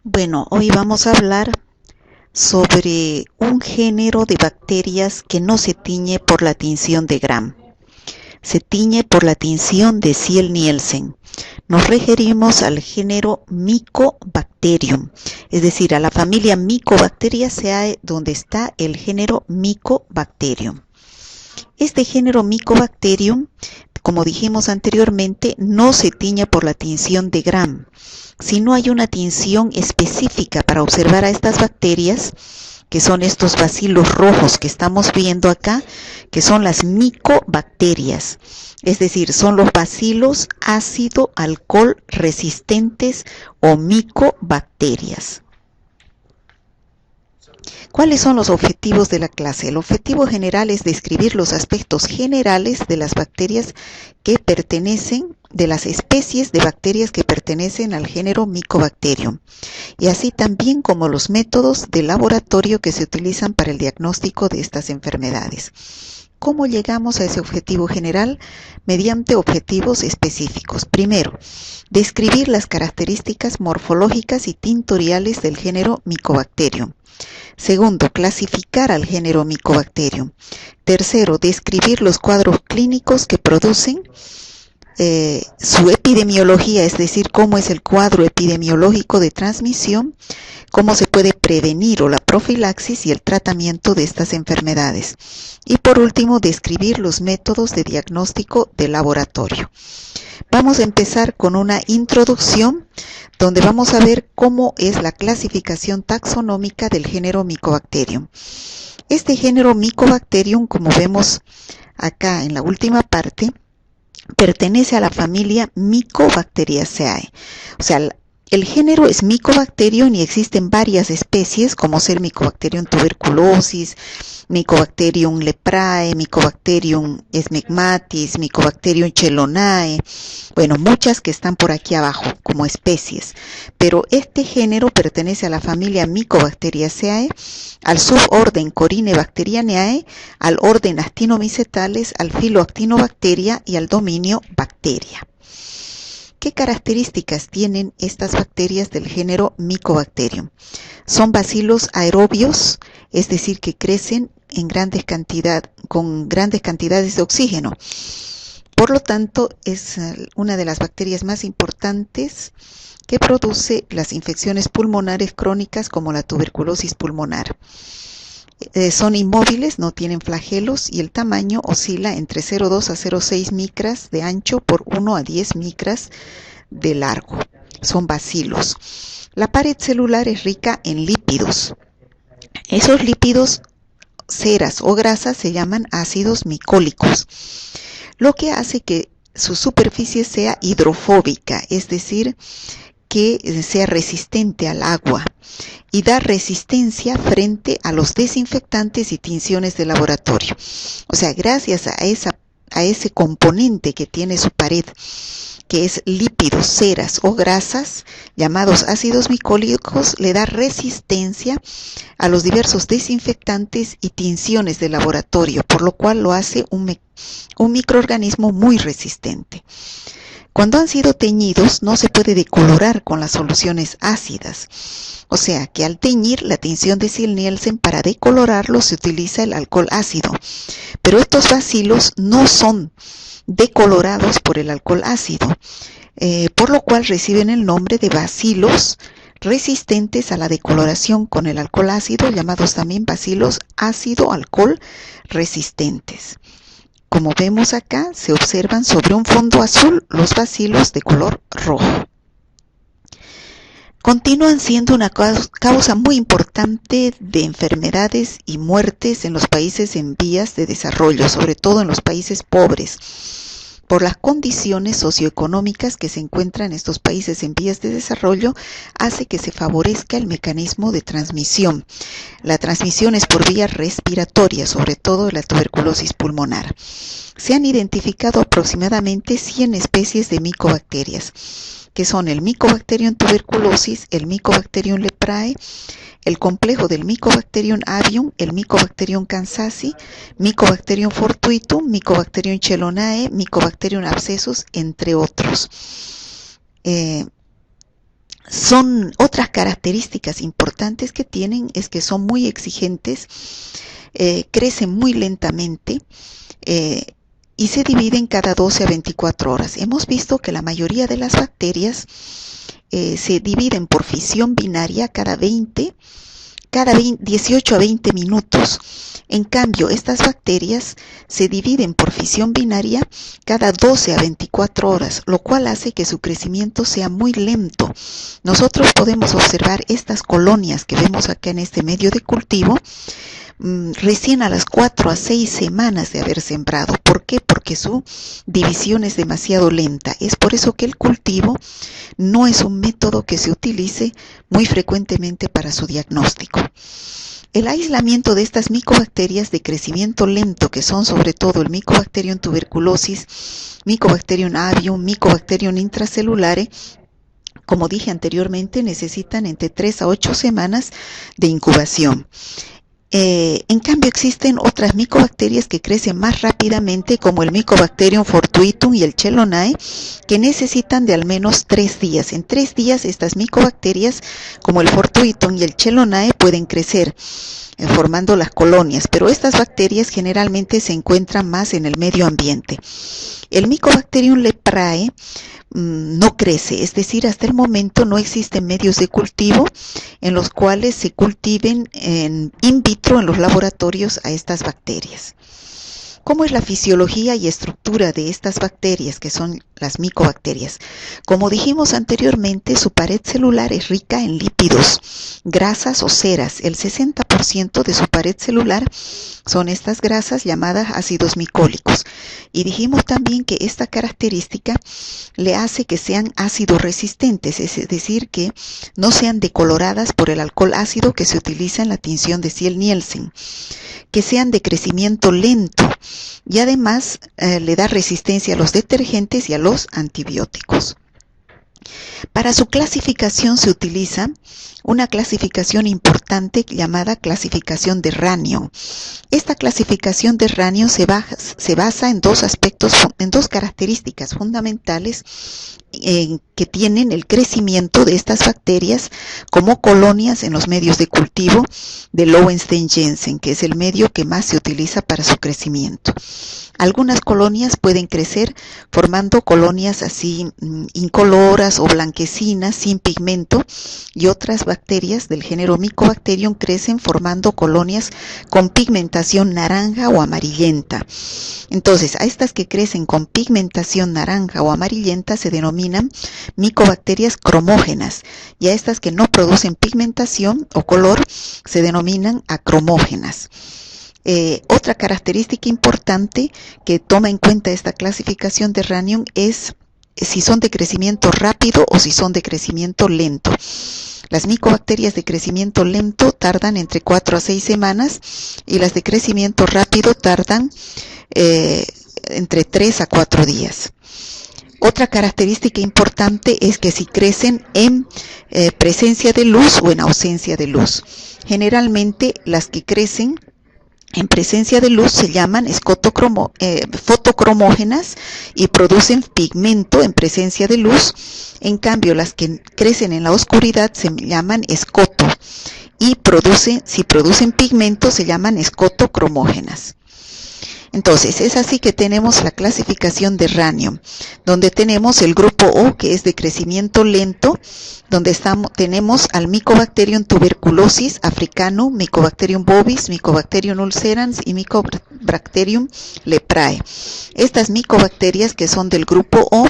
Bueno, hoy vamos a hablar sobre un género de bacterias que no se tiñe por la tinción de Gram. Se tiñe por la tinción de Ziel-Nielsen. Nos referimos al género Mycobacterium, es decir, a la familia Mycobacteriaceae, donde está el género Mycobacterium. Este género Mycobacterium, como dijimos anteriormente, no se tiñe por la tinción de Gram. Si no hay una tinción específica para observar a estas bacterias, que son estos bacilos rojos que estamos viendo acá, que son las micobacterias, es decir, son los bacilos ácido alcohol resistentes o micobacterias. ¿Cuáles son los objetivos de la clase? El objetivo general es describir los aspectos generales de las bacterias que pertenecen, de las especies de bacterias que pertenecen al género Mycobacterium, y así también como los métodos de laboratorio que se utilizan para el diagnóstico de estas enfermedades. ¿Cómo llegamos a ese objetivo general? Mediante objetivos específicos. Primero, describir las características morfológicas y tintoriales del género Mycobacterium. Segundo, clasificar al género Mycobacterium. Tercero, describir los cuadros clínicos que producen su epidemiología, es decir, cómo es el cuadro epidemiológico de transmisión, cómo se puede prevenir o la profilaxis y el tratamiento de estas enfermedades. Y por último, describir los métodos de diagnóstico de laboratorio. Vamos a empezar con una introducción donde vamos a ver cómo es la clasificación taxonómica del género Mycobacterium. Este género Mycobacterium, como vemos acá en la última parte, pertenece a la familia Mycobacteriaceae. O sea, el género es Mycobacterium y existen varias especies, como ser Mycobacterium tuberculosis, Mycobacterium leprae, Mycobacterium smegmatis, Mycobacterium chelonae, bueno, muchas que están por aquí abajo como especies, pero este género pertenece a la familia Mycobacteriaceae, al suborden Corynebacterianae, al orden Actinomycetales, al filo Actinobacteria y al dominio Bacteria. ¿Qué características tienen estas bacterias del género Mycobacterium? Son bacilos aerobios, es decir, que crecen en con grandes cantidades de oxígeno. Por lo tanto, es una de las bacterias más importantes que produce las infecciones pulmonares crónicas como la tuberculosis pulmonar. Son inmóviles, no tienen flagelos y el tamaño oscila entre 0,2 a 0,6 micras de ancho por 1 a 10 micras de largo. Son bacilos. La pared celular es rica en lípidos. Esos lípidos, ceras o grasas, se llaman ácidos micólicos, lo que hace que su superficie sea hidrofóbica, es decir, que sea resistente al agua y da resistencia frente a los desinfectantes y tinciones de laboratorio. O sea, gracias a ese componente que tiene su pared, que es lípidos, ceras o grasas, llamados ácidos micólicos, le da resistencia a los diversos desinfectantes y tinciones de laboratorio, por lo cual lo hace un microorganismo muy resistente. Cuando han sido teñidos, no se puede decolorar con las soluciones ácidas. O sea que al teñir la tinción de Ziel-Nielsen, para decolorarlo se utiliza el alcohol ácido. Pero estos bacilos no son decolorados por el alcohol ácido, por lo cual reciben el nombre de bacilos resistentes a la decoloración con el alcohol ácido, llamados también bacilos ácido-alcohol resistentes. Como vemos acá, se observan sobre un fondo azul los bacilos de color rojo. Continúan siendo una causa muy importante de enfermedades y muertes en los países en vías de desarrollo, sobre todo en los países pobres, por las condiciones socioeconómicas que se encuentran en estos países en vías de desarrollo, hace que se favorezca el mecanismo de transmisión. La transmisión es por vía respiratoria, sobre todo la tuberculosis pulmonar. Se han identificado aproximadamente 100 especies de micobacterias, que son el Mycobacterium tuberculosis, el Mycobacterium leprae, el complejo del Mycobacterium avium, el Mycobacterium kansasi, Mycobacterium fortuitum, Mycobacterium chelonae, Mycobacterium abscessus, entre otros. Son otras características importantes que tienen, es que son muy exigentes, crecen muy lentamente, y se dividen cada 12 a 24 horas. Hemos visto que la mayoría de las bacterias se dividen por fisión binaria cada 18 a 20 minutos. En cambio, estas bacterias se dividen por fisión binaria cada 12 a 24 horas, lo cual hace que su crecimiento sea muy lento. Nosotros podemos observar estas colonias que vemos acá en este medio de cultivo recién a las 4 a 6 semanas de haber sembrado. ¿Por qué? Porque su división es demasiado lenta. Es por eso que el cultivo no es un método que se utilice muy frecuentemente para su diagnóstico. El aislamiento de estas micobacterias de crecimiento lento, que son sobre todo el Mycobacterium tuberculosis, Mycobacterium avium, Mycobacterium intracelulare, como dije anteriormente, necesitan entre 3 a 8 semanas de incubación. En cambio, existen otras micobacterias que crecen más rápidamente, como el Mycobacterium fortuitum y el Chelonae, que necesitan de al menos 3 días. En 3 días, estas micobacterias, como el fortuitum y el Chelonae, pueden crecer formando las colonias, pero estas bacterias generalmente se encuentran más en el medio ambiente. El Mycobacterium leprae no crece, es decir, hasta el momento no existen medios de cultivo en los cuales se cultiven in vitro en los laboratorios a estas bacterias. ¿Cómo es la fisiología y estructura de estas bacterias, que son las micobacterias? Como dijimos anteriormente, su pared celular es rica en lípidos, grasas o ceras. El 60% de su pared celular son estas grasas llamadas ácidos micólicos. Y dijimos también que esta característica le hace que sean ácido resistentes, es decir, que no sean decoloradas por el alcohol ácido que se utiliza en la tinción de Ziel-Nielsen, que sean de crecimiento lento, y además le da resistencia a los detergentes y a los antibióticos. Para su clasificación se utiliza una clasificación importante llamada clasificación de Ranion. Esta clasificación de Ranion se basa en dos aspectos, en dos características fundamentales que tienen el crecimiento de estas bacterias como colonias en los medios de cultivo de Lowenstein-Jensen, que es el medio que más se utiliza para su crecimiento. Algunas colonias pueden crecer formando colonias así incoloras o blanquecinas sin pigmento, y otras bacterias del género Mycobacterium crecen formando colonias con pigmentación naranja o amarillenta. Entonces, a estas que crecen con pigmentación naranja o amarillenta se denominan micobacterias cromógenas, y a estas que no producen pigmentación o color se denominan acromógenas. Otra característica importante que toma en cuenta esta clasificación de Ranion es si son de crecimiento rápido o si son de crecimiento lento. Las micobacterias de crecimiento lento tardan entre 4 a 6 semanas y las de crecimiento rápido tardan entre 3 a 4 días. Otra característica importante es que si crecen en presencia de luz o en ausencia de luz. Generalmente las que crecen en presencia de luz se llaman fotocromógenas y producen pigmento en presencia de luz. En cambio, las que crecen en la oscuridad se llaman escoto y si producen pigmento se llaman escotocromógenas. Entonces, es así que tenemos la clasificación de Ranion, donde tenemos el grupo O, que es de crecimiento lento, donde tenemos al Mycobacterium tuberculosis africanum, Mycobacterium bovis, Mycobacterium ulcerans y Mycobacterium leprae. Estas micobacterias que son del grupo O,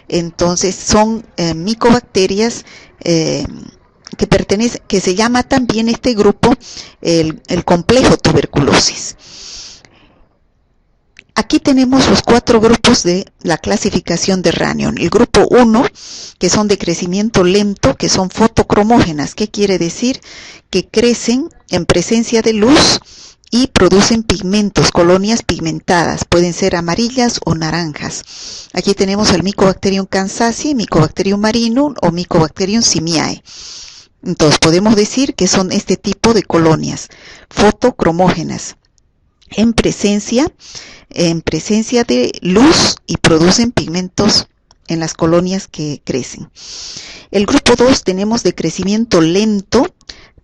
entonces son micobacterias que se llama también este grupo el complejo tuberculosis. Aquí tenemos los 4 grupos de la clasificación de Ranion. El grupo 1, que son de crecimiento lento, que son fotocromógenas. ¿Qué quiere decir? Que crecen en presencia de luz y producen pigmentos, colonias pigmentadas. Pueden ser amarillas o naranjas. Aquí tenemos el Mycobacterium kansasi, Mycobacterium marinum o Mycobacterium simiae. Entonces podemos decir que son este tipo de colonias fotocromógenas en presencia de luz y producen pigmentos en las colonias que crecen. El grupo 2 tenemos de crecimiento lento,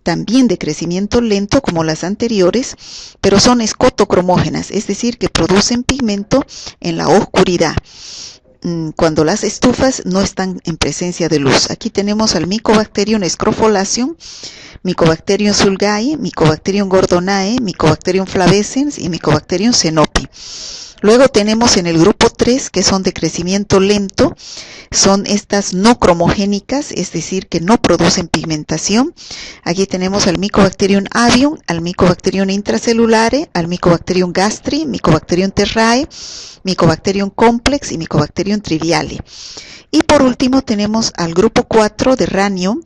también de crecimiento lento como las anteriores, pero son escotocromógenas, es decir, que producen pigmento en la oscuridad, cuando las estufas no están en presencia de luz. Aquí tenemos al Mycobacterium scrofolaceum, Mycobacterium sulgae, Mycobacterium gordonae, Mycobacterium flavescens y Mycobacterium cenopi. Luego tenemos en el grupo 3, que son de crecimiento lento, son estas no cromogénicas, es decir, que no producen pigmentación. Aquí tenemos al Mycobacterium avium, al Mycobacterium intracelulare, al Mycobacterium gastri, Mycobacterium terrae, Mycobacterium complex y Mycobacterium triviale. Y por último tenemos al grupo 4 de Rhanium,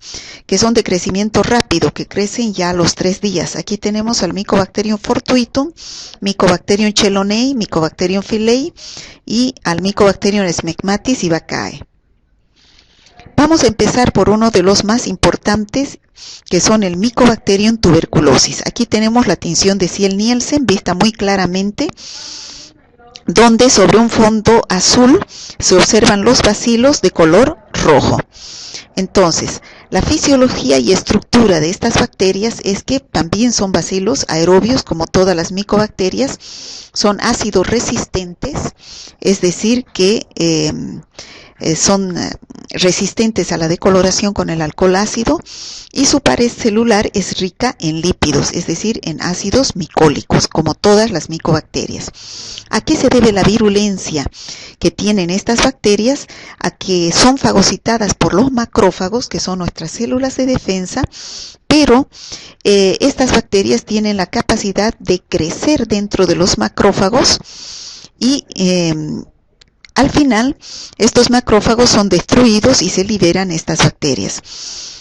que son de crecimiento rápido, que crecen ya a los 3 días. Aquí tenemos al Mycobacterium fortuitum, Mycobacterium chelonae, Mycobacterium filei y al Mycobacterium smegmatis y vaccae. Vamos a empezar por uno de los más importantes, que son el Mycobacterium tuberculosis. Aquí tenemos la tinción de Ziel-Nielsen vista muy claramente, donde sobre un fondo azul se observan los bacilos de color rojo. Entonces, la fisiología y estructura de estas bacterias es que también son bacilos aerobios, como todas las micobacterias, son ácido resistentes, es decir, que son resistentes a la decoloración con el alcohol ácido, y su pared celular es rica en lípidos, es decir, en ácidos micólicos, como todas las micobacterias. ¿A qué se debe la virulencia que tienen estas bacterias? A que son fagocitadas por los macrófagos, que son nuestras células de defensa, pero estas bacterias tienen la capacidad de crecer dentro de los macrófagos y al final, estos macrófagos son destruidos y se liberan estas bacterias.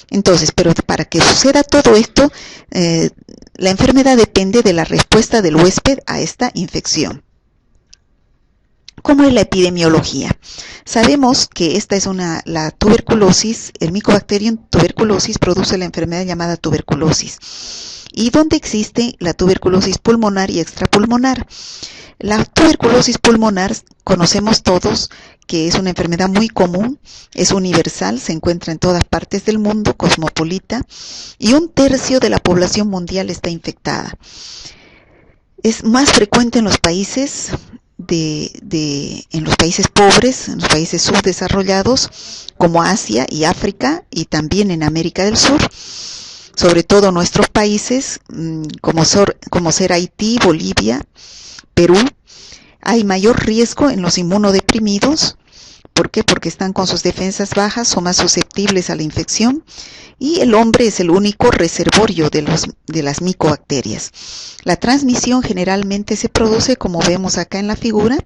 Entonces, pero para que suceda todo esto, la enfermedad depende de la respuesta del huésped a esta infección. ¿Cómo es la epidemiología? Sabemos que esta es la tuberculosis, el Mycobacterium tuberculosis produce la enfermedad llamada tuberculosis. ¿Y dónde existe la tuberculosis pulmonar y extrapulmonar? La tuberculosis pulmonar conocemos todos que es una enfermedad muy común, es universal, se encuentra en todas partes del mundo, cosmopolita, y 1/3 de la población mundial está infectada. Es más frecuente en los países en los países pobres, en los países subdesarrollados, como Asia y África, y también en América del Sur. Sobre todo nuestros países, como ser Haití, Bolivia, Perú, hay mayor riesgo en los inmunodeprimidos. ¿Por qué? Porque están con sus defensas bajas, son más susceptibles a la infección, y el hombre es el único reservorio de las micobacterias. La transmisión generalmente se produce, como vemos acá en la figura,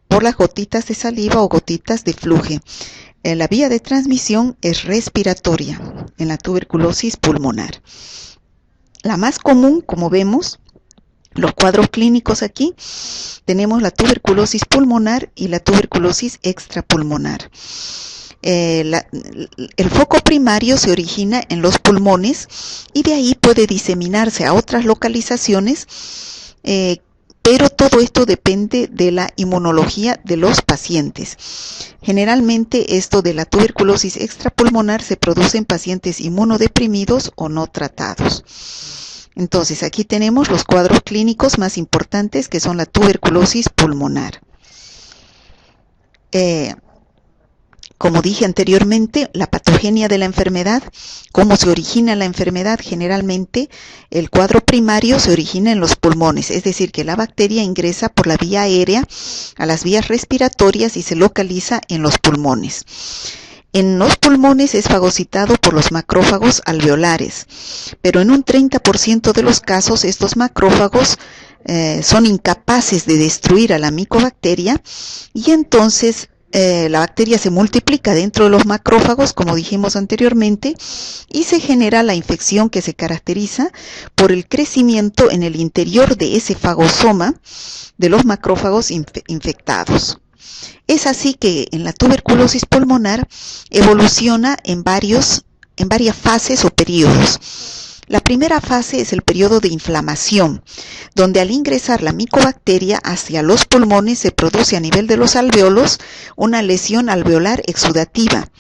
por las gotitas de saliva o gotitas de flujo. La vía de transmisión es respiratoria en la tuberculosis pulmonar. La más común, como vemos, los cuadros clínicos aquí, tenemos la tuberculosis pulmonar y la tuberculosis extrapulmonar. El foco primario se origina en los pulmones y de ahí puede diseminarse a otras localizaciones, pero todo esto depende de la inmunología de los pacientes. Generalmente esto de la tuberculosis extrapulmonar se produce en pacientes inmunodeprimidos o no tratados. Entonces, aquí tenemos los cuadros clínicos más importantes, que son la tuberculosis pulmonar. Como dije anteriormente, la patogenia de la enfermedad, cómo se origina la enfermedad. Generalmente el cuadro primario se origina en los pulmones, es decir, que la bacteria ingresa por la vía aérea a las vías respiratorias y se localiza en los pulmones. En los pulmones es fagocitado por los macrófagos alveolares, pero en un 30% de los casos estos macrófagos son incapaces de destruir a la micobacteria, y entonces la bacteria se multiplica dentro de los macrófagos, como dijimos anteriormente, y se genera la infección, que se caracteriza por el crecimiento en el interior de ese fagosoma de los macrófagos infectados. Es así que en la tuberculosis pulmonar evoluciona en varias fases o periodos. La primera fase es el periodo de inflamación, donde al ingresar la micobacteria hacia los pulmones se produce a nivel de los alveolos una lesión alveolar exudativa.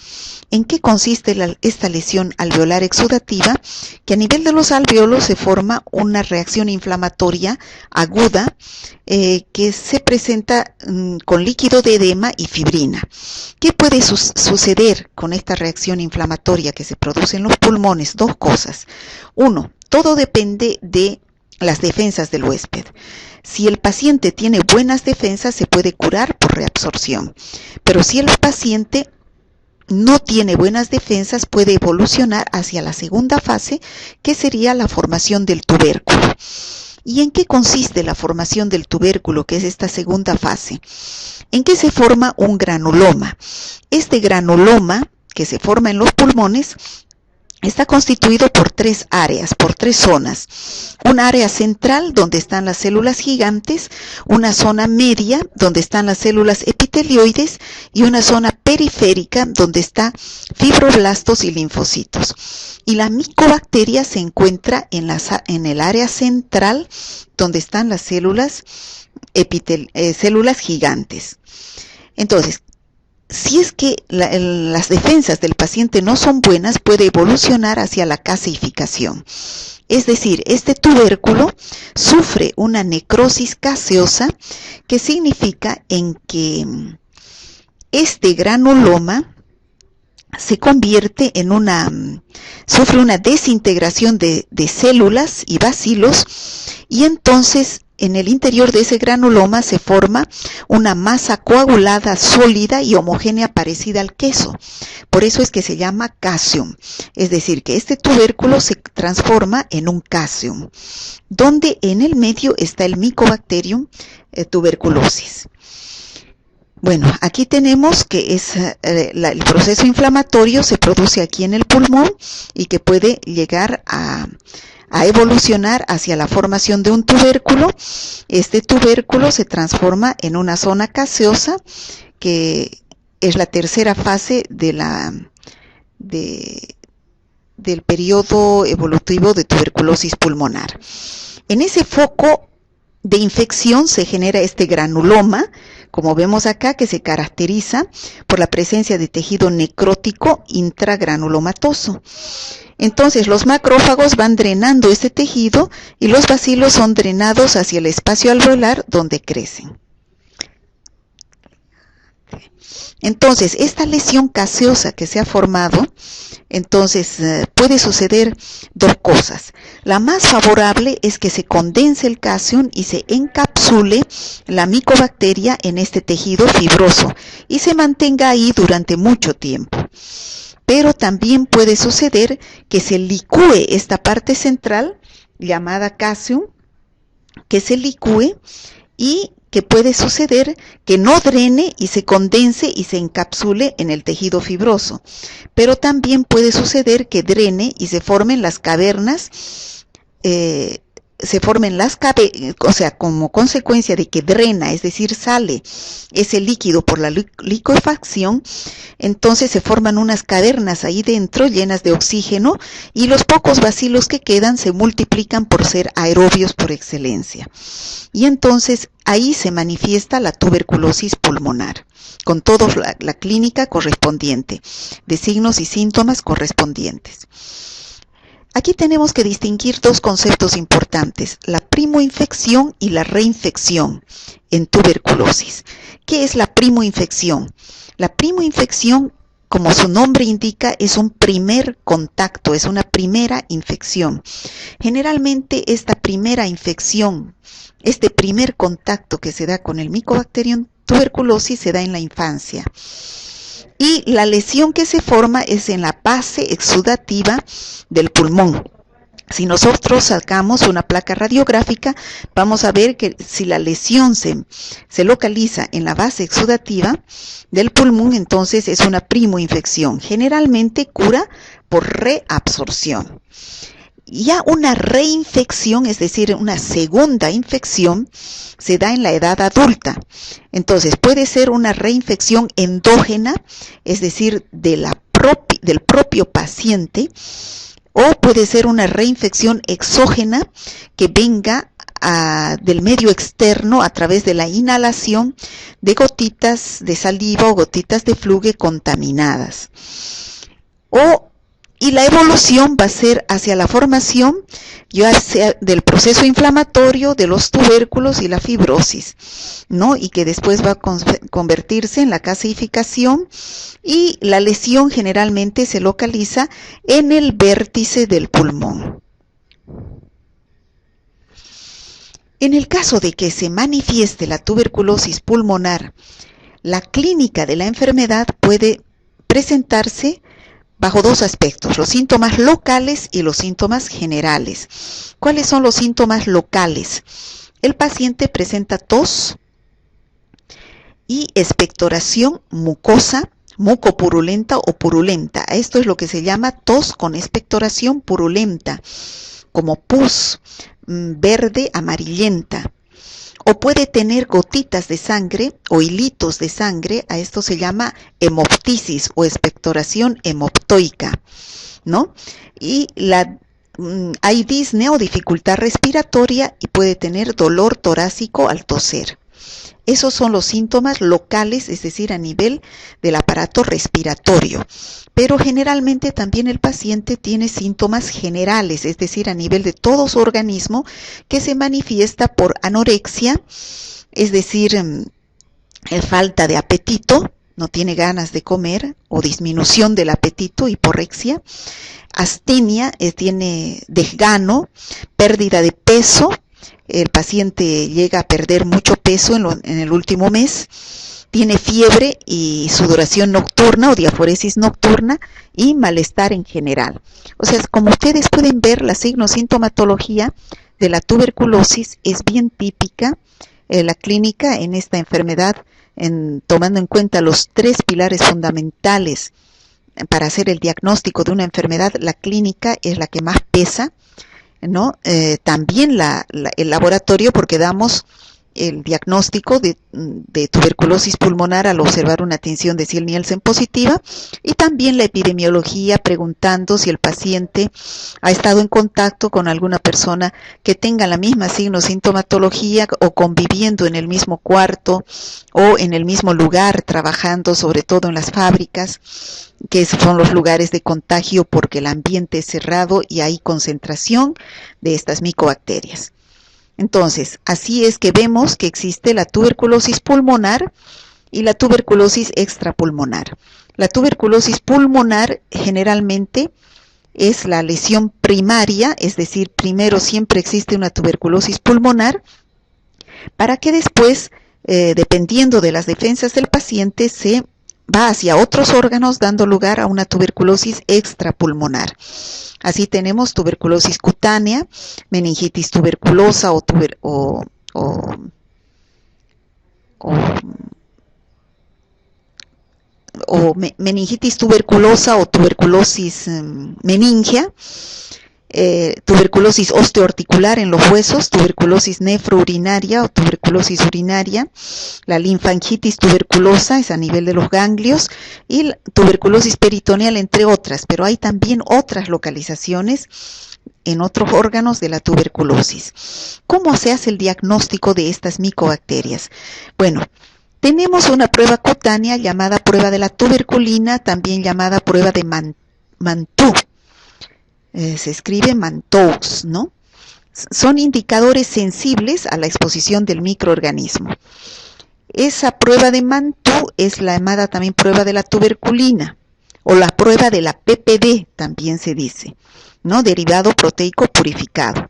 ¿En qué consiste esta lesión alveolar exudativa? Que a nivel de los alveolos se forma una reacción inflamatoria aguda que se presenta con líquido de edema y fibrina. ¿Qué puede suceder con esta reacción inflamatoria que se produce en los pulmones? Dos cosas. Uno, todo depende de las defensas del huésped. Si el paciente tiene buenas defensas, se puede curar por reabsorción. Pero si el paciente no tiene buenas defensas, puede evolucionar hacia la segunda fase, que sería la formación del tubérculo. ¿Y en qué consiste la formación del tubérculo, que es esta segunda fase? En que se forma un granuloma. Este granuloma, que se forma en los pulmones, está constituido por tres áreas, por tres zonas. Una área central donde están las células gigantes, una zona media donde están las células epitelioides y una zona periférica donde están fibroblastos y linfocitos. Y la micobacteria se encuentra en el área central donde están las células gigantes. Entonces, si es que las defensas del paciente no son buenas, puede evolucionar hacia la casificación. Es decir, este tubérculo sufre una necrosis caseosa, que significa en que este granuloma se convierte en sufre una desintegración de células y bacilos, y entonces en el interior de ese granuloma se forma una masa coagulada, sólida y homogénea parecida al queso. Por eso es que se llama casium. Es decir, que este tubérculo se transforma en un casium, donde en el medio está el Mycobacterium tuberculosis. Bueno, aquí tenemos que el proceso inflamatorio se produce aquí en el pulmón y que puede llegar a evolucionar hacia la formación de un tubérculo. Este tubérculo se transforma en una zona caseosa, que es la tercera fase del periodo evolutivo de tuberculosis pulmonar. En ese foco de infección se genera este granuloma, como vemos acá, que se caracteriza por la presencia de tejido necrótico intragranulomatoso. Entonces los macrófagos van drenando este tejido y los bacilos son drenados hacia el espacio alveolar donde crecen. Entonces, esta lesión caseosa que se ha formado, entonces puede suceder dos cosas. La más favorable es que se condense el casium y se encapsule la micobacteria en este tejido fibroso y se mantenga ahí durante mucho tiempo. Pero también puede suceder que se licúe esta parte central llamada casium, que se licúe, y que puede suceder que no drene y se condense y se encapsule en el tejido fibroso. Pero también puede suceder que drene y se formen las cavernas, o sea, como consecuencia de que drena, es decir, sale ese líquido por la licuefacción, entonces se forman unas cavernas ahí dentro llenas de oxígeno y los pocos bacilos que quedan se multiplican por ser aerobios por excelencia. Y entonces ahí se manifiesta la tuberculosis pulmonar, con toda la clínica correspondiente, de signos y síntomas correspondientes. Aquí tenemos que distinguir dos conceptos importantes, la primoinfección y la reinfección en tuberculosis. ¿Qué es la primoinfección? La primoinfección, como su nombre indica, es un primer contacto, es una primera infección. Generalmente esta primera infección, este primer contacto que se da con el Mycobacterium tuberculosis se da en la infancia. Y la lesión que se forma es en la base exudativa del pulmón. Si nosotros sacamos una placa radiográfica, vamos a ver que si la lesión se localiza en la base exudativa del pulmón, entonces es una primoinfección. Generalmente cura por reabsorción. Ya una reinfección, es decir, una segunda infección, se da en la edad adulta. Entonces puede ser una reinfección endógena, es decir, del propio paciente, o puede ser una reinfección exógena que venga del medio externo a través de la inhalación de gotitas de saliva o gotitas de fluge contaminadas. Y la evolución va a ser hacia la formación ya sea del proceso inflamatorio de los tubérculos y la fibrosis, ¿no? Y que después va a convertirse en la calcificación, y la lesión generalmente se localiza en el vértice del pulmón. En el caso de que se manifieste la tuberculosis pulmonar, la clínica de la enfermedad puede presentarse bajo dos aspectos: los síntomas locales y los síntomas generales. ¿Cuáles son los síntomas locales? El paciente presenta tos y expectoración mucosa, mucopurulenta o purulenta. Esto es lo que se llama tos con expectoración purulenta, como pus verde amarillenta. O puede tener gotitas de sangre o hilitos de sangre. A esto se llama hemoptisis o expectoración hemoptoica, ¿no? Y hay disnea o dificultad respiratoria, y puede tener dolor torácico al toser. Esos son los síntomas locales, es decir, a nivel del aparato respiratorio. Pero generalmente también el paciente tiene síntomas generales, es decir, a nivel de todo su organismo, que se manifiesta por anorexia, es decir, falta de apetito, no tiene ganas de comer, o disminución del apetito, hiporexia. Astenia, tiene desgano, pérdida de peso. El paciente llega a perder mucho peso en el último mes. Tiene fiebre y sudoración nocturna o diaforesis nocturna, y malestar en general. O sea, como ustedes pueden ver, la signo-sintomatología de la tuberculosis es bien típica. La clínica en esta enfermedad, tomando en cuenta los tres pilares fundamentales para hacer el diagnóstico de una enfermedad, la clínica es la que más pesa, ¿no? También el laboratorio, porque damos el diagnóstico de tuberculosis pulmonar al observar una tinción de Ziel-Nielsen positiva, y también la epidemiología, preguntando si el paciente ha estado en contacto con alguna persona que tenga la misma signo-sintomatología, o conviviendo en el mismo cuarto o en el mismo lugar, trabajando sobre todo en las fábricas, que son los lugares de contagio porque el ambiente es cerrado y hay concentración de estas micobacterias. Entonces, así es que vemos que existe la tuberculosis pulmonar y la tuberculosis extrapulmonar. La tuberculosis pulmonar generalmente es la lesión primaria, es decir, primero siempre existe una tuberculosis pulmonar, para que después, dependiendo de las defensas del paciente, se va hacia otros órganos, dando lugar a una tuberculosis extrapulmonar. Así tenemos tuberculosis cutánea, meningitis tuberculosa meningitis tuberculosa o tuberculosis meningia, tuberculosis osteoarticular en los huesos, tuberculosis nefrourinaria o tuberculosis urinaria, la linfangitis tuberculosa es a nivel de los ganglios, y la tuberculosis peritoneal, entre otras. Pero hay también otras localizaciones en otros órganos de la tuberculosis. ¿Cómo se hace el diagnóstico de estas micobacterias? Bueno, tenemos una prueba cutánea llamada prueba de la tuberculina, también llamada prueba de Mantoux. Se escribe Mantoux, ¿no? Son indicadores sensibles a la exposición del microorganismo. Esa prueba de Mantoux es la llamada también prueba de la tuberculina, o la prueba de la PPD, también se dice, ¿no? Derivado proteico purificado.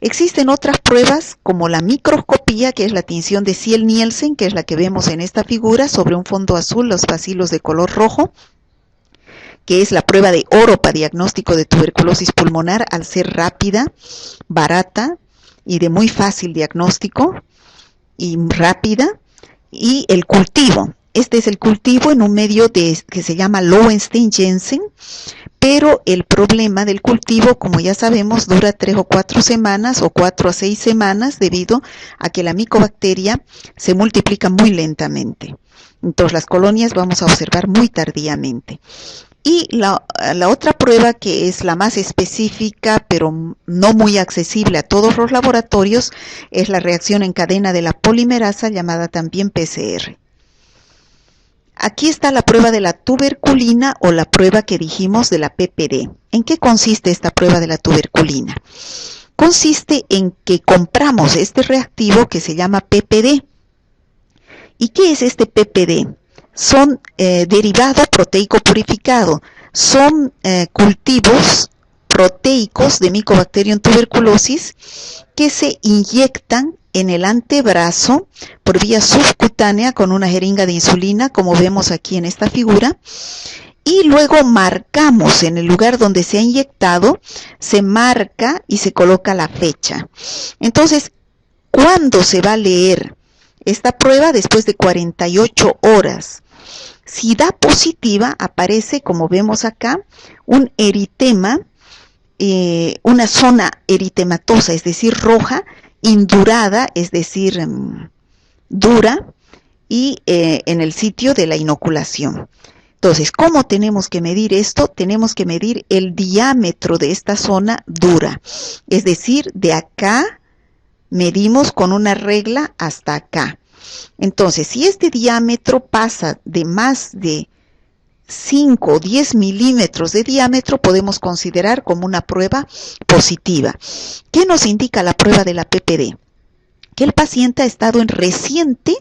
Existen otras pruebas como la microscopía, que es la tinción de Ziel-Nielsen, que es la que vemos en esta figura, sobre un fondo azul, los bacilos de color rojo, que es la prueba de oro para diagnóstico de tuberculosis pulmonar, al ser rápida, barata y de muy fácil diagnóstico y rápida. Y el cultivo. Este es el cultivo en un medio que se llama Lowenstein-Jensen, pero el problema del cultivo, como ya sabemos, dura 3 o 4 semanas o 4 a 6 semanas, debido a que la micobacteria se multiplica muy lentamente. Entonces las colonias vamos a observar muy tardíamente. Y la otra prueba, que es la más específica pero no muy accesible a todos los laboratorios, es la reacción en cadena de la polimerasa, llamada también PCR. Aquí está la prueba de la tuberculina, o la prueba que dijimos de la PPD. ¿En qué consiste esta prueba de la tuberculina? Consiste en que compramos este reactivo que se llama PPD. ¿Y qué es este PPD? Son derivado proteico purificado. Son cultivos proteicos de Mycobacterium tuberculosis que se inyectan en el antebrazo por vía subcutánea con una jeringa de insulina, como vemos aquí en esta figura, y luego marcamos en el lugar donde se ha inyectado, se marca y se coloca la fecha. Entonces, ¿cuándo se va a leer esta prueba? Después de 48 horas. Si da positiva, aparece, como vemos acá, un eritema, una zona eritematosa, es decir, roja, indurada, es decir, dura, y en el sitio de la inoculación. Entonces, ¿cómo tenemos que medir esto? Tenemos que medir el diámetro de esta zona dura, es decir, de acá medimos con una regla hasta acá. Entonces, si este diámetro pasa de más de 5 o 10 milímetros de diámetro, podemos considerar como una prueba positiva. ¿Qué nos indica la prueba de la PPD? Que el paciente ha estado en reciente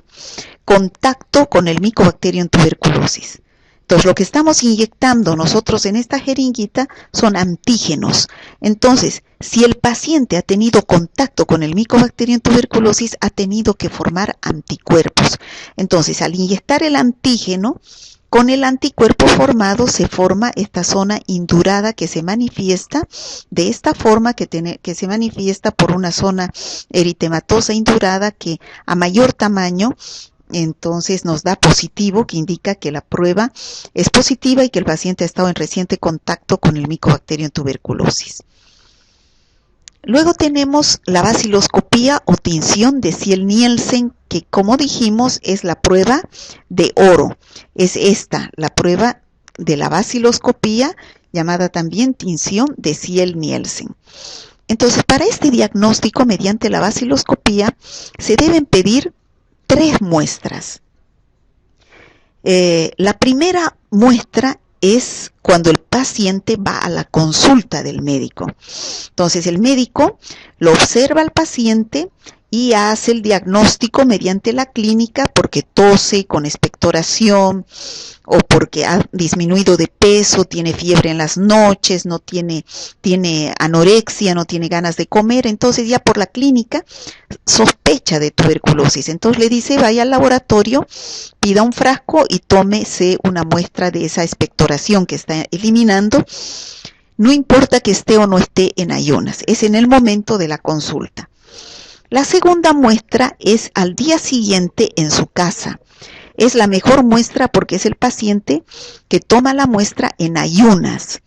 contacto con el Mycobacterium tuberculosis. Entonces, lo que estamos inyectando nosotros en esta jeringuita son antígenos. Entonces, si el paciente ha tenido contacto con el Mycobacterium tuberculosis, ha tenido que formar anticuerpos. Entonces, al inyectar el antígeno, con el anticuerpo formado se forma esta zona indurada que se manifiesta de esta forma, que se manifiesta por una zona eritematosa indurada que a mayor tamaño, entonces nos da positivo, que indica que la prueba es positiva y que el paciente ha estado en reciente contacto con el Mycobacterium tuberculosis. Luego tenemos la baciloscopía o tinción de Ziel-Nielsen, que, como dijimos, es la prueba de oro. Es esta, la prueba de la baciloscopía, llamada también tinción de Ziel-Nielsen. Entonces, para este diagnóstico, mediante la baciloscopía, se deben pedir 3 muestras. La primera muestra es cuando el paciente va a la consulta del médico. Entonces, el médico lo observa al paciente y hace el diagnóstico mediante la clínica, porque tose con expectoración o porque ha disminuido de peso, tiene fiebre en las noches, no tiene anorexia, no tiene ganas de comer. Entonces, ya por la clínica sospecha de tuberculosis. Entonces le dice: vaya al laboratorio, pida un frasco y tómese una muestra de esa expectoración que está eliminando. No importa que esté o no esté en ayunas, es en el momento de la consulta. La segunda muestra es al día siguiente en su casa. Es la mejor muestra porque es el paciente que toma la muestra en ayunas,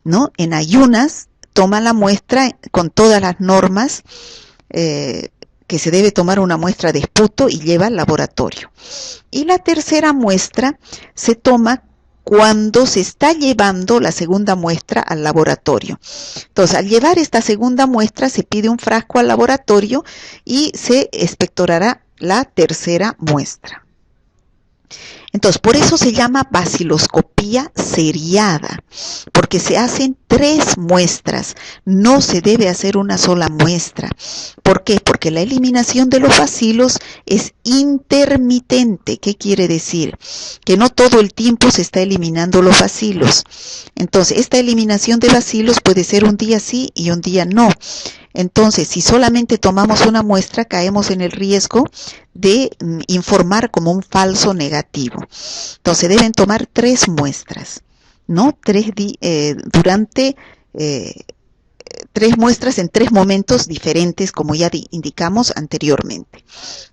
¿no? En ayunas toma la muestra con todas las normas que se debe tomar una muestra de esputo y lleva al laboratorio. Y la tercera muestra se toma cuando se está llevando la segunda muestra al laboratorio. Entonces, al llevar esta segunda muestra, se pide un frasco al laboratorio y se expectorará la tercera muestra. Entonces, por eso se llama baciloscopía seriada, porque se hacen 3 muestras, no se debe hacer una sola muestra. ¿Por qué? Porque la eliminación de los bacilos es intermitente. ¿Qué quiere decir? Que no todo el tiempo se está eliminando los bacilos. Entonces, esta eliminación de bacilos puede ser un día sí y un día no. Entonces, si solamente tomamos una muestra, caemos en el riesgo de informar como un falso negativo. Entonces, deben tomar 3 muestras, ¿no? 3 muestras en 3 momentos diferentes, como ya indicamos anteriormente.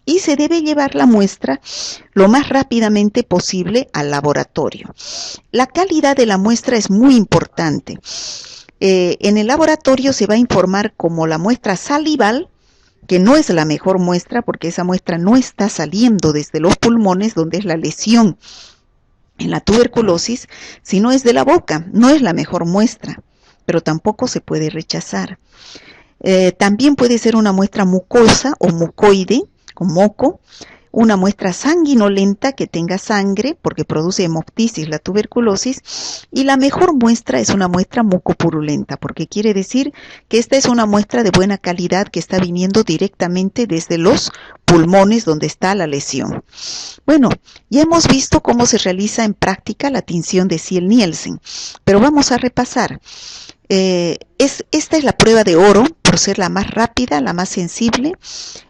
Y se debe llevar la muestra lo más rápidamente posible al laboratorio. La calidad de la muestra es muy importante. En el laboratorio se va a informar como la muestra salival, que no es la mejor muestra porque esa muestra no está saliendo desde los pulmones, donde es la lesión en la tuberculosis, si no es de la boca. No es la mejor muestra, pero tampoco se puede rechazar. También puede ser una muestra mucosa o mucoide, con moco, una muestra sanguinolenta que tenga sangre, porque produce hemoptisis la tuberculosis, y la mejor muestra es una muestra mucopurulenta, porque quiere decir que esta es una muestra de buena calidad que está viniendo directamente desde los pulmones donde está la lesión. Bueno, ya hemos visto cómo se realiza en práctica la tinción de Ziel-Nielsen, pero vamos a repasar. Esta es la prueba de oro por ser la más rápida, la más sensible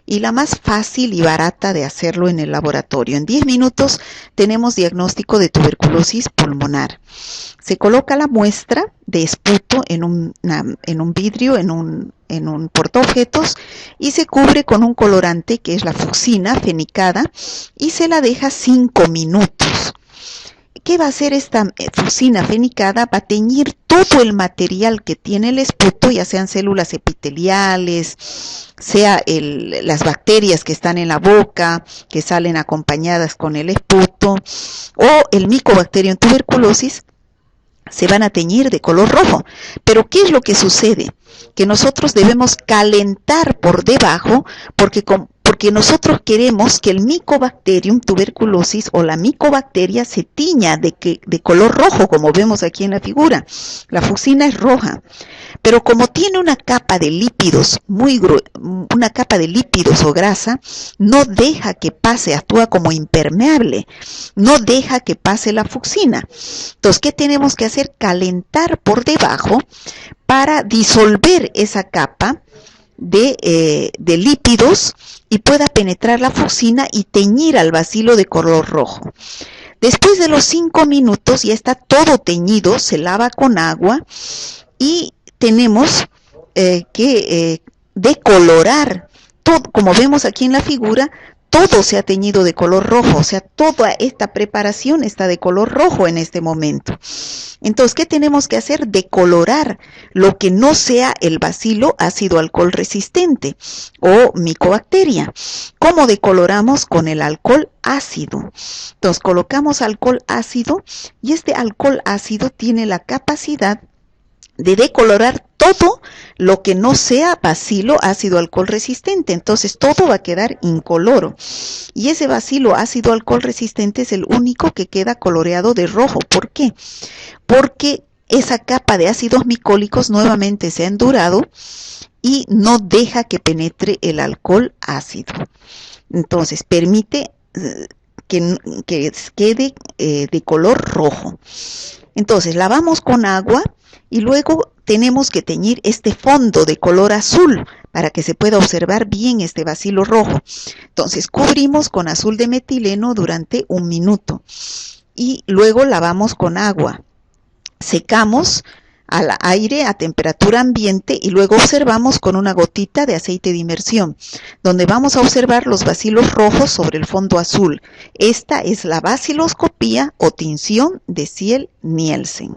y la más fácil y barata de hacerlo en el laboratorio. En 10 minutos tenemos diagnóstico de tuberculosis pulmonar. Se coloca la muestra de esputo en un vidrio, en un portaobjetos, y se cubre con un colorante que es la fucsina fenicada y se la deja 5 minutos. ¿Qué va a hacer esta fucsina fenicada? Va a teñir todo el material que tiene el esputo, ya sean células epiteliales, sea las bacterias que están en la boca, que salen acompañadas con el esputo, o el Mycobacterium tuberculosis, se van a teñir de color rojo. Pero ¿qué es lo que sucede? Que nosotros debemos calentar por debajo, porque nosotros queremos que el Mycobacterium tuberculosis o la micobacteria se tiña de color rojo, como vemos aquí en la figura. La fucsina es roja, pero como tiene una capa de lípidos una capa de lípidos o grasa, no deja que pase, actúa como impermeable, no deja que pase la fucsina. Entonces, ¿qué tenemos que hacer? Calentar por debajo para disolver esa capa de lípidos y pueda penetrar la fucsina y teñir al bacilo de color rojo. Después de los 5 minutos ya está todo teñido, se lava con agua y tenemos que decolorar todo, como vemos aquí en la figura. Todo se ha teñido de color rojo, o sea, toda esta preparación está de color rojo en este momento. Entonces, ¿qué tenemos que hacer? Decolorar lo que no sea el bacilo ácido alcohol resistente o micobacteria. ¿Cómo decoloramos? Con el alcohol ácido. Entonces, colocamos alcohol ácido y este alcohol ácido tiene la capacidad de decolorar todo lo que no sea bacilo ácido alcohol resistente. Entonces todo va a quedar incoloro. Y ese bacilo ácido alcohol resistente es el único que queda coloreado de rojo. ¿Por qué? Porque esa capa de ácidos micólicos nuevamente se ha endurado y no deja que penetre el alcohol ácido. Entonces permite que quede de color rojo. Entonces lavamos con agua y luego tenemos que teñir este fondo de color azul para que se pueda observar bien este bacilo rojo. Entonces cubrimos con azul de metileno durante 1 minuto y luego lavamos con agua. Secamos al aire a temperatura ambiente y luego observamos con una gotita de aceite de inmersión, donde vamos a observar los bacilos rojos sobre el fondo azul. Esta es la baciloscopía o tinción de Ziel-Nielsen.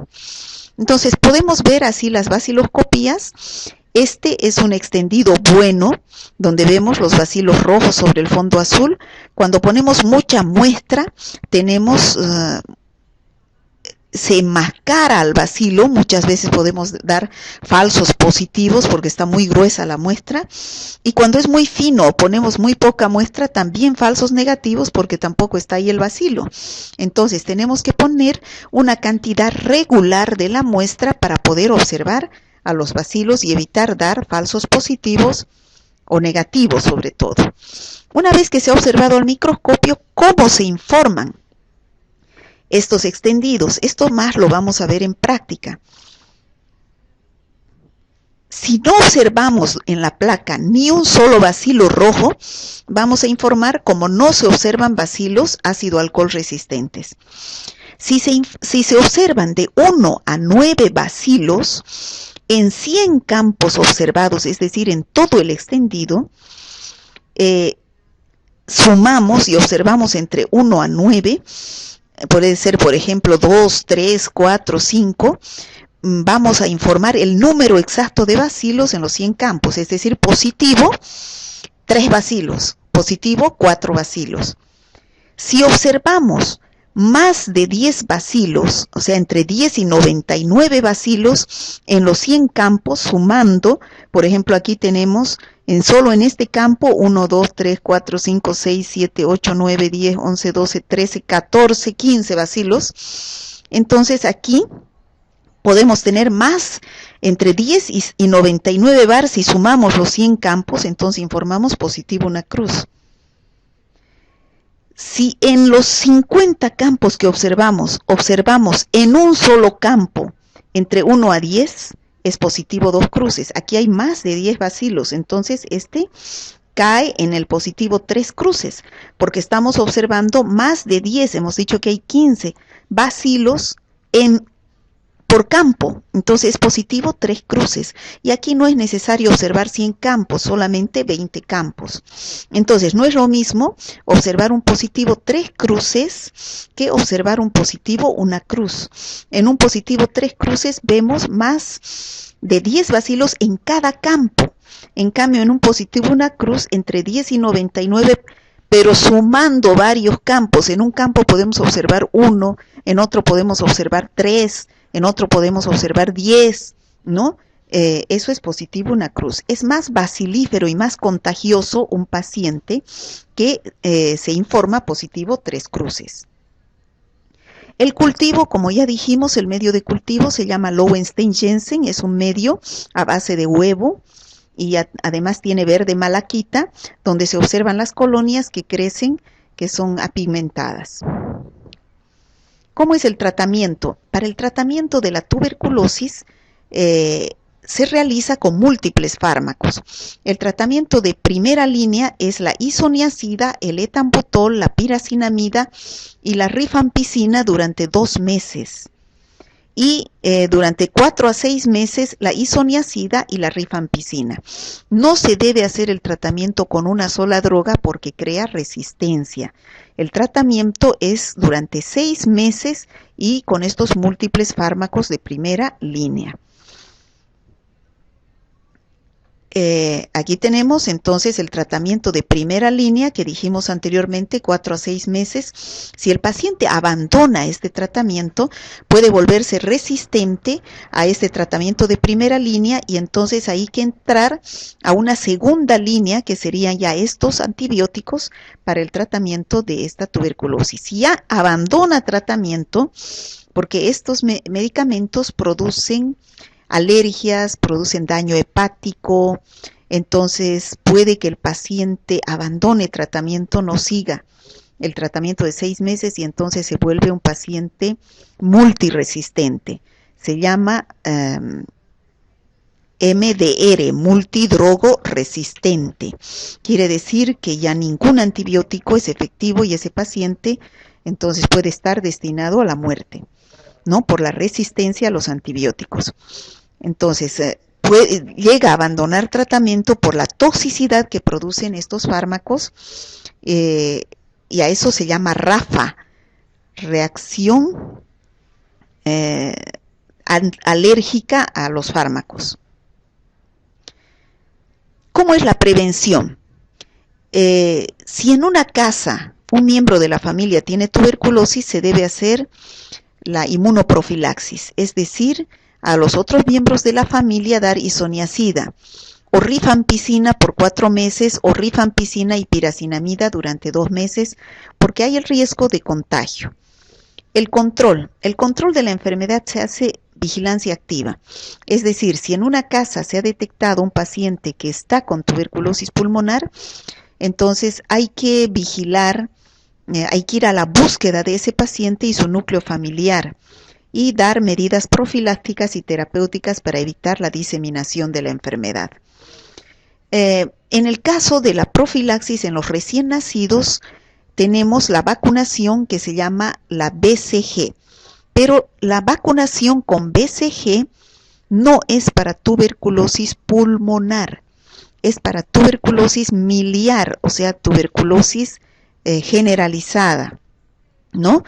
Entonces podemos ver así las baciloscopías. Este es un extendido bueno, donde vemos los bacilos rojos sobre el fondo azul. Cuando ponemos mucha muestra, tenemos se enmascara al bacilo. Muchas veces podemos dar falsos positivos porque está muy gruesa la muestra, y cuando es muy fino o ponemos muy poca muestra, también falsos negativos porque tampoco está ahí el bacilo. Entonces tenemos que poner una cantidad regular de la muestra para poder observar a los bacilos y evitar dar falsos positivos o negativos sobre todo. Una vez que se ha observado al microscopio, ¿cómo se informan estos extendidos? Esto más lo vamos a ver en práctica. Si no observamos en la placa ni un solo bacilo rojo, vamos a informar como no se observan bacilos ácido alcohol resistentes. Si se observan de 1 a 9 bacilos en 100 campos observados, es decir, en todo el extendido, sumamos y observamos entre 1 a 9, puede ser, por ejemplo, 2, 3, 4, 5, vamos a informar el número exacto de bacilos en los 100 campos, es decir, positivo, 3 bacilos, positivo, 4 bacilos. Si observamos más de 10 bacilos, o sea, entre 10 y 99 bacilos en los 100 campos, sumando, por ejemplo, aquí tenemos solo en este campo 1, 2, 3, 4, 5, 6, 7, 8, 9, 10, 11, 12, 13, 14, 15 bacilos. Entonces aquí podemos tener más entre 10 y 99 bar. Si sumamos los 100 campos, entonces informamos positivo una cruz. Si en los 50 campos que observamos en un solo campo entre 1 a 10, es positivo 2 cruces. Aquí hay más de 10 bacilos, entonces este cae en el positivo 3 cruces, porque estamos observando más de 10, hemos dicho que hay 15 bacilos por campo, entonces es positivo 3 cruces, y aquí no es necesario observar 100 campos, solamente 20 campos. Entonces no es lo mismo observar un positivo 3 cruces que observar un positivo una cruz. En un positivo 3 cruces vemos más de 10 bacilos en cada campo. En cambio, en un positivo una cruz entre 10 y 99, pero sumando varios campos. En un campo podemos observar 1, en otro podemos observar 3, en otro podemos observar 10, ¿no? Eso es positivo una cruz. Es más bacilífero y más contagioso un paciente que se informa positivo 3 cruces. El cultivo, como ya dijimos, el medio de cultivo se llama Lowenstein-Jensen, es un medio a base de huevo y además tiene verde malaquita, donde se observan las colonias que crecen, que son apigmentadas. ¿Cómo es el tratamiento? Para el tratamiento de la tuberculosis se realiza con múltiples fármacos. El tratamiento de primera línea es la isoniazida, el etambutol, la piracinamida y la rifampicina durante 2 meses. Y durante 4 a 6 meses la isoniazida y la rifampicina. No se debe hacer el tratamiento con una sola droga porque crea resistencia. El tratamiento es durante 6 meses y con estos múltiples fármacos de primera línea. Aquí tenemos entonces el tratamiento de primera línea que dijimos anteriormente, 4 a 6 meses. Si el paciente abandona este tratamiento, puede volverse resistente a este tratamiento de primera línea y entonces hay que entrar a una segunda línea que serían ya estos antibióticos para el tratamiento de esta tuberculosis. Si ya abandona tratamiento, porque estos medicamentos producen alergias, producen daño hepático, entonces puede que el paciente abandone tratamiento, no siga el tratamiento de 6 meses y entonces se vuelve un paciente multiresistente. Se llama MDR, multidrogo resistente. Quiere decir que ya ningún antibiótico es efectivo y ese paciente entonces puede estar destinado a la muerte, ¿no? Por la resistencia a los antibióticos. Entonces, llega a abandonar tratamiento por la toxicidad que producen estos fármacos y a eso se llama RAFA, reacción alérgica a los fármacos. ¿Cómo es la prevención? Si en una casa un miembro de la familia tiene tuberculosis, se debe hacer la inmunoprofilaxis, es decir, a los otros miembros de la familia dar isoniazida o rifampicina por 4 meses o rifampicina y piracinamida durante 2 meses porque hay el riesgo de contagio. El control de la enfermedad se hace vigilancia activa, es decir, si en una casa se ha detectado un paciente que está con tuberculosis pulmonar, entonces hay que vigilar, hay que ir a la búsqueda de ese paciente y su núcleo familiar y dar medidas profilácticas y terapéuticas para evitar la diseminación de la enfermedad. En el caso de la profilaxis en los recién nacidos, tenemos la vacunación que se llama la BCG, pero la vacunación con BCG no es para tuberculosis pulmonar, es para tuberculosis miliar, o sea, tuberculosis generalizada. No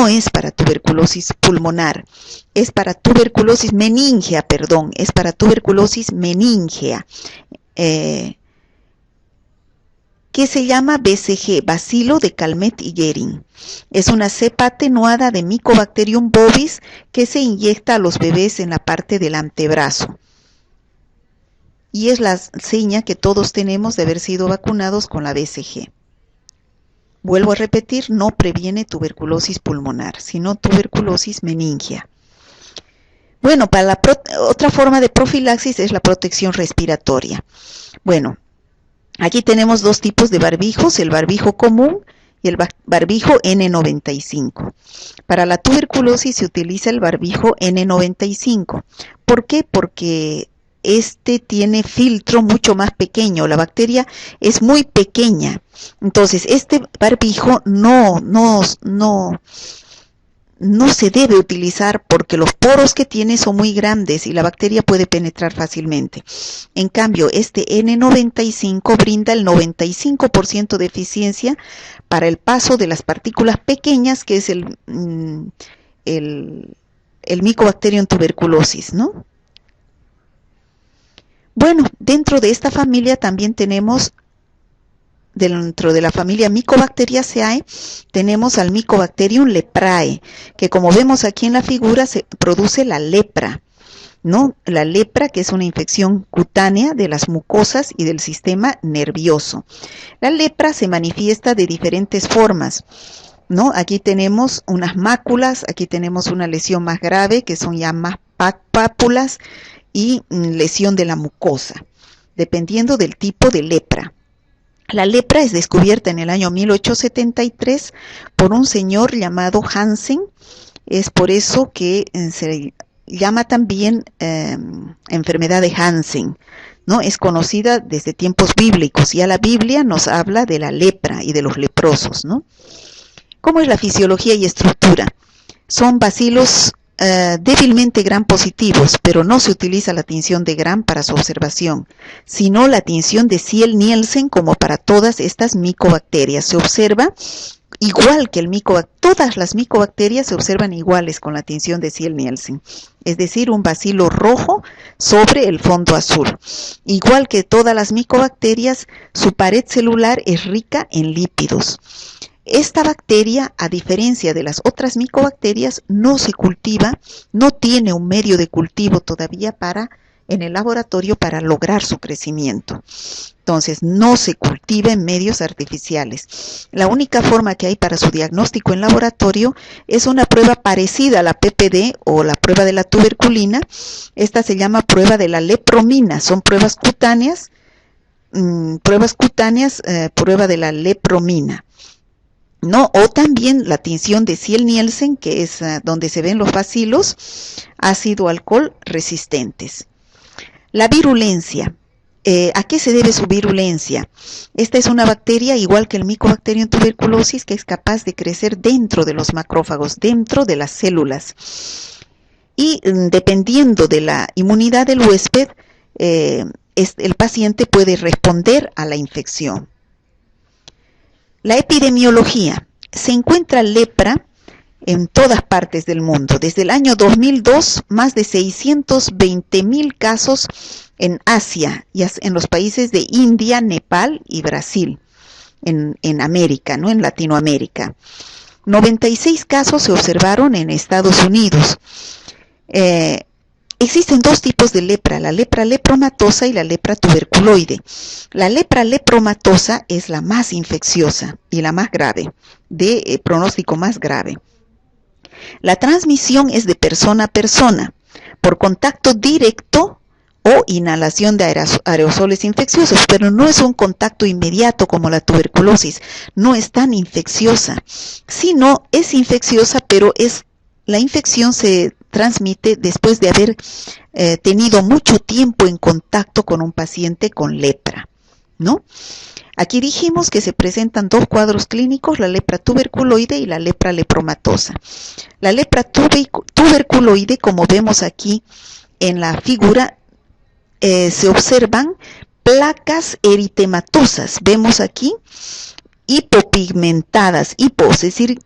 es para tuberculosis pulmonar, es para tuberculosis meningea, es para tuberculosis meningea. que se llama BCG, Bacilo de Calmette y Guerin. Es una cepa atenuada de Mycobacterium bovis que se inyecta a los bebés en la parte del antebrazo. Y es la seña que todos tenemos de haber sido vacunados con la BCG. Vuelvo a repetir, no previene tuberculosis pulmonar, sino tuberculosis meningia. Bueno, para otra forma de profilaxis es la protección respiratoria. Bueno, aquí tenemos dos tipos de barbijos, el barbijo común y el barbijo N95. Para la tuberculosis se utiliza el barbijo N95. ¿Por qué? Porque este tiene filtro mucho más pequeño, la bacteria es muy pequeña. Entonces, este barbijo no se debe utilizar porque los poros que tiene son muy grandes y la bacteria puede penetrar fácilmente. En cambio, este N95 brinda el 95% de eficiencia para el paso de las partículas pequeñas, que es el Mycobacterium tuberculosis, ¿no? Bueno, dentro de esta familia también tenemos, dentro de la familia Mycobacteriaceae, tenemos al Mycobacterium leprae, que como vemos aquí en la figura, se produce la lepra, ¿no? La lepra, que es una infección cutánea de las mucosas y del sistema nervioso. La lepra se manifiesta de diferentes formas, ¿no? Aquí tenemos unas máculas, aquí tenemos una lesión más grave, que son ya más pápulas, y lesión de la mucosa, dependiendo del tipo de lepra. La lepra es descubierta en el año 1873 por un señor llamado Hansen. Es por eso que se llama también enfermedad de Hansen, ¿no? Es conocida desde tiempos bíblicos. Ya la Biblia nos habla de la lepra y de los leprosos, ¿no? ¿Cómo es la fisiología y estructura? Son bacilos débilmente gram positivos, pero no se utiliza la tinción de gram para su observación, sino la tinción de Ziel-Nielsen como para todas estas micobacterias. Se observa igual que todas las micobacterias se observan iguales con la tinción de Ziel-Nielsen, es decir, un bacilo rojo sobre el fondo azul. Igual que todas las micobacterias, su pared celular es rica en lípidos. Esta bacteria, a diferencia de las otras micobacterias, no se cultiva, no tiene un medio de cultivo todavía en el laboratorio para lograr su crecimiento. Entonces, no se cultiva en medios artificiales. La única forma que hay para su diagnóstico en laboratorio es una prueba parecida a la PPD o la prueba de la tuberculina. Esta se llama prueba de la lepromina. Son pruebas cutáneas, prueba de la lepromina, ¿no? O también la tinción de Ziel-Nielsen, que es donde se ven los bacilos ácido-alcohol resistentes. La virulencia. ¿A qué se debe su virulencia? Esta es una bacteria, igual que el Mycobacterium tuberculosis, que es capaz de crecer dentro de los macrófagos, dentro de las células. Y dependiendo de la inmunidad del huésped, el paciente puede responder a la infección. La epidemiología. Se encuentra lepra en todas partes del mundo. Desde el año 2002, más de 620,000 casos en Asia y en los países de India, Nepal y Brasil, en América, ¿no? En Latinoamérica. 96 casos se observaron en Estados Unidos. Existen dos tipos de lepra, la lepra lepromatosa y la lepra tuberculoide. La lepra lepromatosa es la más infecciosa y la más grave, de pronóstico más grave. La transmisión es de persona a persona, por contacto directo o inhalación de aerosoles infecciosos, pero no es un contacto inmediato como la tuberculosis, no es tan infecciosa, sino es infecciosa, pero la infección se transmite después de haber tenido mucho tiempo en contacto con un paciente con lepra, ¿no? Aquí dijimos que se presentan dos cuadros clínicos, la lepra tuberculoide y la lepra lepromatosa. La lepra tuberculoide, como vemos aquí en la figura, se observan placas eritematosas. Vemos aquí hipopigmentadas, es decir,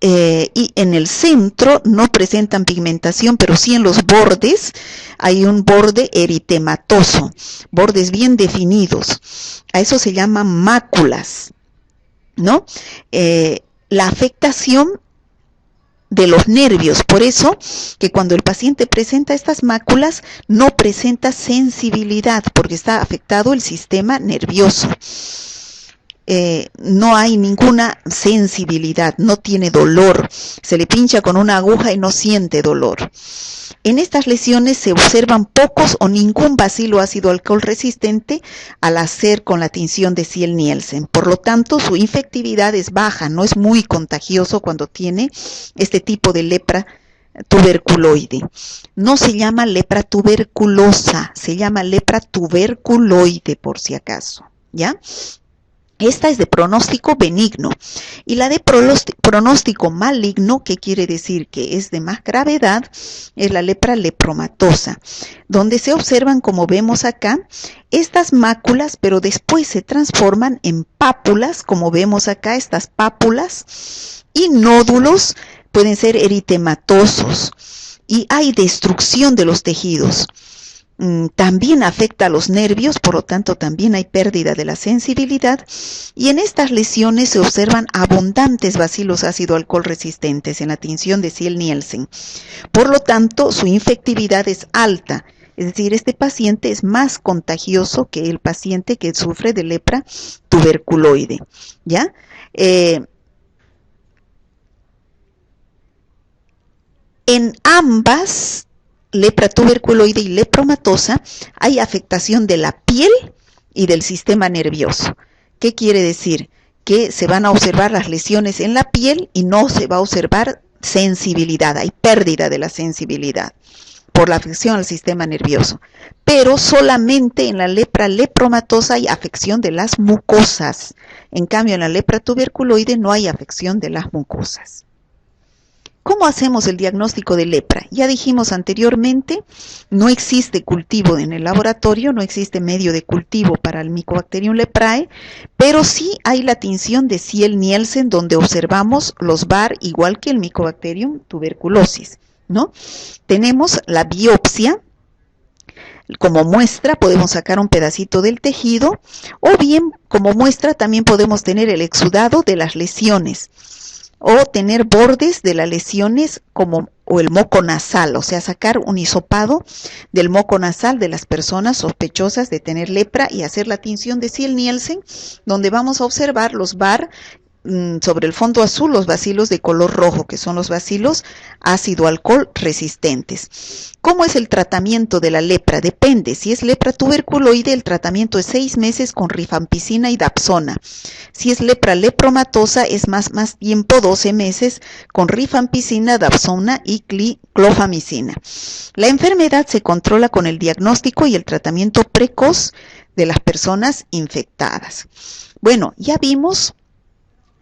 y en el centro no presentan pigmentación, pero sí en los bordes hay un borde eritematoso, bordes bien definidos. A eso se llaman máculas, ¿no? La afectación de los nervios, por eso que cuando el paciente presenta estas máculas no presenta sensibilidad, porque está afectado el sistema nervioso. No hay ninguna sensibilidad, no tiene dolor, se le pincha con una aguja y no siente dolor. En estas lesiones se observan pocos o ningún bacilo ácido alcohol resistente al hacer con la tinción de Ziel-Nielsen. Por lo tanto, su infectividad es baja, no es muy contagioso cuando tiene este tipo de lepra tuberculoide. No se llama lepra tuberculosa, se llama lepra tuberculoide por si acaso, ¿ya? Esta es de pronóstico benigno y la de pronóstico maligno, que quiere decir que es de más gravedad, es la lepra lepromatosa, donde se observan, como vemos acá, estas máculas, pero después se transforman en pápulas, como vemos acá, estas pápulas, y nódulos pueden ser eritematosos y hay destrucción de los tejidos. También afecta a los nervios, por lo tanto también hay pérdida de la sensibilidad, y en estas lesiones se observan abundantes bacilos ácido alcohol resistentes en la tinción de Ziel-Nielsen. Por lo tanto, su infectividad es alta, es decir, este paciente es más contagioso que el paciente que sufre de lepra tuberculoide, ¿ya? En ambas, lepra tuberculoide y lepromatosa, hay afectación de la piel y del sistema nervioso. ¿Qué quiere decir? Que se van a observar las lesiones en la piel y no se va a observar sensibilidad, hay pérdida de la sensibilidad por la afección al sistema nervioso. Pero solamente en la lepra lepromatosa hay afección de las mucosas. En cambio, en la lepra tuberculoide no hay afección de las mucosas. ¿Cómo hacemos el diagnóstico de lepra? Ya dijimos anteriormente, no existe cultivo en el laboratorio, no existe medio de cultivo para el Mycobacterium leprae, pero sí hay la tinción de Ziel-Nielsen donde observamos los VAR igual que el Mycobacterium tuberculosis, ¿no? Tenemos la biopsia. Como muestra podemos sacar un pedacito del tejido, o bien como muestra también podemos tener el exudado de las lesiones, o tener bordes de las lesiones o el moco nasal, o sea, sacar un hisopado del moco nasal de las personas sospechosas de tener lepra y hacer la tinción de Ziel-Nielsen, donde vamos a observar los VAR sobre el fondo azul, los bacilos de color rojo, que son los bacilos ácido alcohol resistentes. ¿Cómo es el tratamiento de la lepra? Depende. Si es lepra tuberculoide, el tratamiento es 6 meses con rifampicina y dapsona. Si es lepra lepromatosa, es más tiempo, 12 meses con rifampicina, dapsona y clofamicina. La enfermedad se controla con el diagnóstico y el tratamiento precoz de las personas infectadas. Bueno, ya vimos.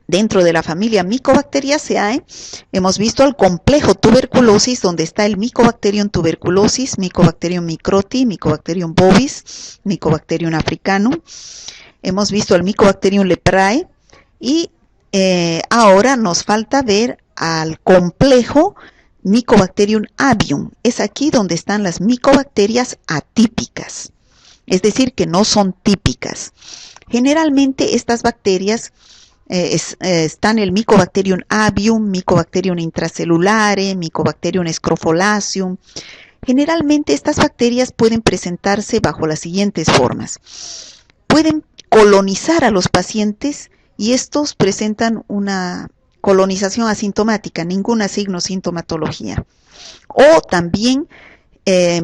Dentro de la familia Mycobacteriaceae hemos visto el complejo tuberculosis, donde está el Mycobacterium tuberculosis, Mycobacterium microti, Mycobacterium bovis, Mycobacterium africanum. Hemos visto el Mycobacterium leprae y ahora nos falta ver al complejo Mycobacterium avium. Es aquí donde están las micobacterias atípicas, es decir, que no son típicas. Generalmente estas bacterias están el Mycobacterium avium, Mycobacterium intracelulare, Mycobacterium scrofolaceum. Generalmente estas bacterias pueden presentarse bajo las siguientes formas. Pueden colonizar a los pacientes y estos presentan una colonización asintomática, ninguna signo sintomatología. O también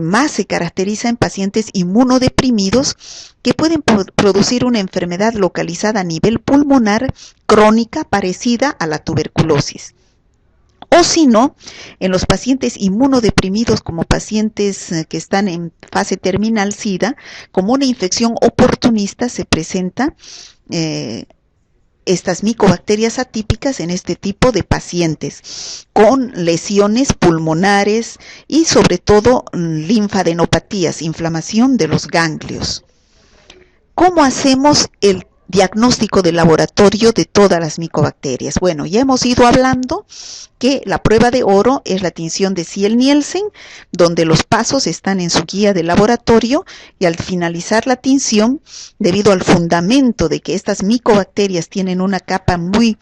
más se caracteriza en pacientes inmunodeprimidos que pueden producir una enfermedad localizada a nivel pulmonar crónica parecida a la tuberculosis. O si no, en los pacientes inmunodeprimidos como pacientes que están en fase terminal SIDA, como una infección oportunista se presenta estas micobacterias atípicas en este tipo de pacientes con lesiones pulmonares y sobre todo linfadenopatías, inflamación de los ganglios. ¿Cómo hacemos el diagnóstico de laboratorio de todas las micobacterias. Bueno, ya hemos ido hablando que la prueba de oro es la tinción de Ziel-Nielsen, donde los pasos están en su guía de laboratorio, y al finalizar la tinción, debido al fundamento de que estas micobacterias tienen una capa muy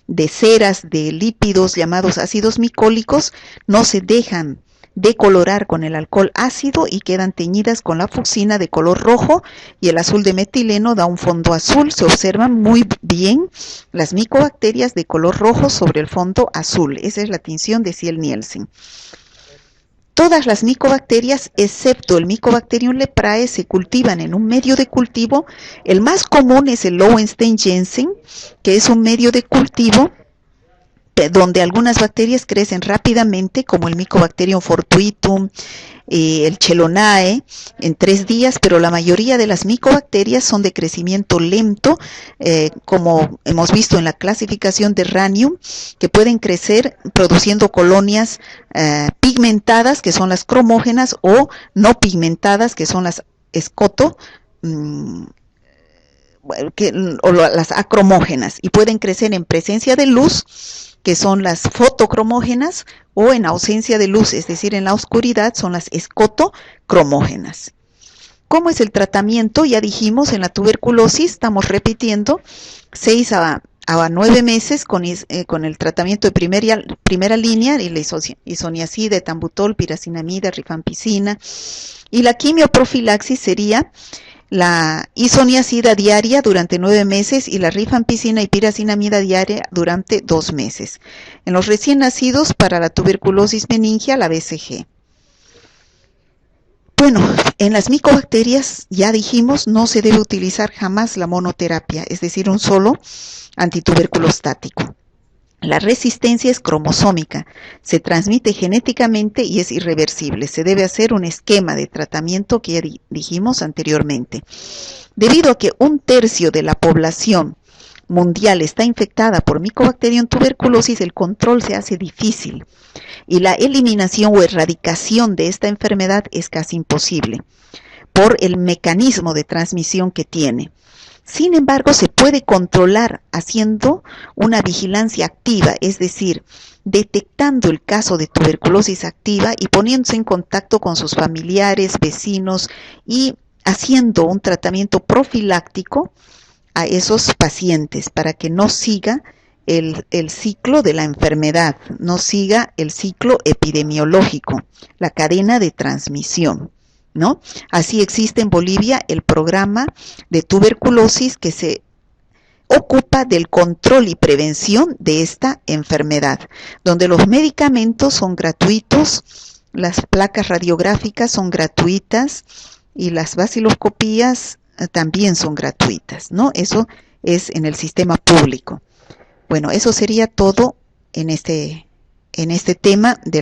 de ceras de lípidos llamados ácidos micólicos, no se dejan decolorar con el alcohol ácido y quedan teñidas con la fucsina de color rojo, y el azul de metileno da un fondo azul. Se observan muy bien las micobacterias de color rojo sobre el fondo azul. Esa es la tinción de Ziel-Nielsen. Todas las micobacterias, excepto el Mycobacterium leprae, se cultivan en un medio de cultivo. El más común es el Lowenstein-Jensen, que es un medio de cultivo donde algunas bacterias crecen rápidamente, como el Mycobacterium fortuitum, el Chelonae, en 3 días, pero la mayoría de las micobacterias son de crecimiento lento, como hemos visto en la clasificación de Ranium, que pueden crecer produciendo colonias pigmentadas, que son las cromógenas, o no pigmentadas, que son las escoto, o las acromógenas, y pueden crecer en presencia de luz, que son las fotocromógenas, o en ausencia de luz, es decir, en la oscuridad, son las escotocromógenas. ¿Cómo es el tratamiento? Ya dijimos, en la tuberculosis, estamos repitiendo, 6 a 9 meses con el tratamiento de primera línea, y la isoniazida, etambutol, piracinamida, rifampicina, y la quimioprofilaxis sería la isoniazida diaria durante 9 meses y la rifampicina y piracinamida diaria durante 2 meses. En los recién nacidos, para la tuberculosis meningia, la BCG. Bueno, en las micobacterias, ya dijimos, no se debe utilizar jamás la monoterapia, es decir, un solo antituberculostático. La resistencia es cromosómica, se transmite genéticamente y es irreversible. Se debe hacer un esquema de tratamiento que ya dijimos anteriormente. Debido a que 1/3 de la población mundial está infectada por Mycobacterium tuberculosis, el control se hace difícil y la eliminación o erradicación de esta enfermedad es casi imposible por el mecanismo de transmisión que tiene. Sin embargo, se puede controlar haciendo una vigilancia activa, es decir, detectando el caso de tuberculosis activa y poniéndose en contacto con sus familiares, vecinos, y haciendo un tratamiento profiláctico a esos pacientes para que no siga el ciclo de la enfermedad, no siga el ciclo epidemiológico, la cadena de transmisión, ¿no? Así existe en Bolivia el programa de tuberculosis que se ocupa del control y prevención de esta enfermedad, donde los medicamentos son gratuitos, las placas radiográficas son gratuitas y las baciloscopías también son gratuitas, ¿no? Eso es en el sistema público. Bueno, eso sería todo en este tema de